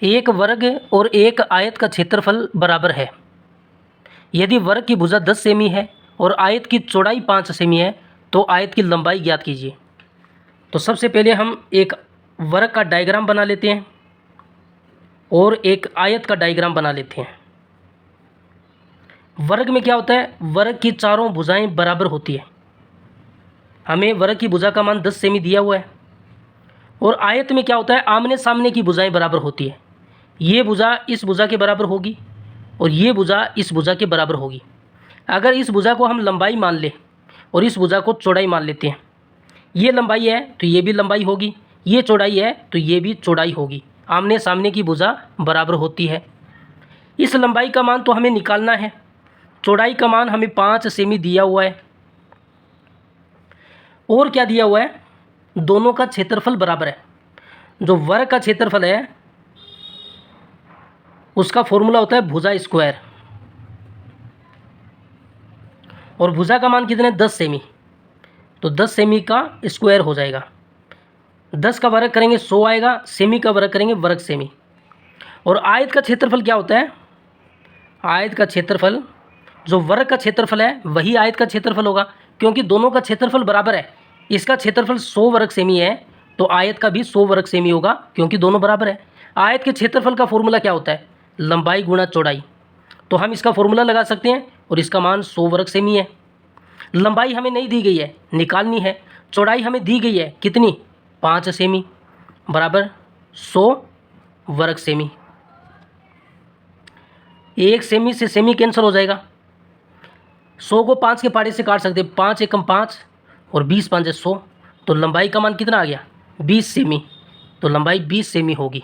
एक वर्ग और एक आयत का क्षेत्रफल बराबर है। यदि वर्ग की भुजा 10 सेमी है और आयत की चौड़ाई 5 सेमी है तो आयत की लंबाई ज्ञात कीजिए। तो सबसे पहले हम एक वर्ग का डायग्राम बना लेते हैं और एक आयत का डायग्राम बना लेते हैं। वर्ग में क्या होता है, वर्ग की चारों भुजाएं बराबर होती है। हमें वर्ग की भुजा का मान 10 सेमी दिया हुआ है। और आयत में क्या होता है, आमने सामने की भुजाएं बराबर होती है। ये भुजा इस भुजा के बराबर होगी और ये भुजा इस भुजा के बराबर होगी। अगर इस भुजा को हम लंबाई मान लें और इस भुजा को चौड़ाई मान लेते हैं, ये लंबाई है तो ये भी लंबाई होगी, ये चौड़ाई है तो ये भी चौड़ाई होगी। आमने सामने की भुजा बराबर होती है। इस लंबाई का मान तो हमें निकालना है। चौड़ाई का मान हमें 5 सेमी दिया हुआ है। और क्या दिया हुआ है, दोनों का क्षेत्रफल बराबर है। जो वर्ग का क्षेत्रफल है उसका फॉर्मूला होता है भुजा स्क्वायर, और भुजा का मान कितने, 10 सेमी। तो 10 सेमी का स्क्वायर हो जाएगा। 10 का वर्ग करेंगे 100 आएगा, सेमी का वर्ग करेंगे वर्ग सेमी। और आयत का क्षेत्रफल क्या होता है, आयत का क्षेत्रफल, जो वर्ग का क्षेत्रफल है वही आयत का क्षेत्रफल होगा, क्योंकि दोनों का क्षेत्रफल बराबर है। इसका क्षेत्रफल 100 वर्ग सेमी है तो आयत का भी 100 वर्ग सेमी होगा, क्योंकि दोनों बराबर है। आयत के क्षेत्रफल का फॉर्मूला क्या होता है, लंबाई गुणा चौड़ाई। तो हम इसका फॉर्मूला लगा सकते हैं और इसका मान 100 वर्ग सेमी है। लंबाई हमें नहीं दी गई है, निकालनी है। चौड़ाई हमें दी गई है, कितनी, 5 सेमी बराबर 100 वर्ग सेमी। 1 सेमी से सेमी कैंसिल हो जाएगा। 100 को 5 के पहाड़े से काट सकते हैं, 5 एकम 5 और 20 5 100। तो लंबाई का मान कितना आ गया, 20 सेमी। तो लंबाई 20 सेमी होगी।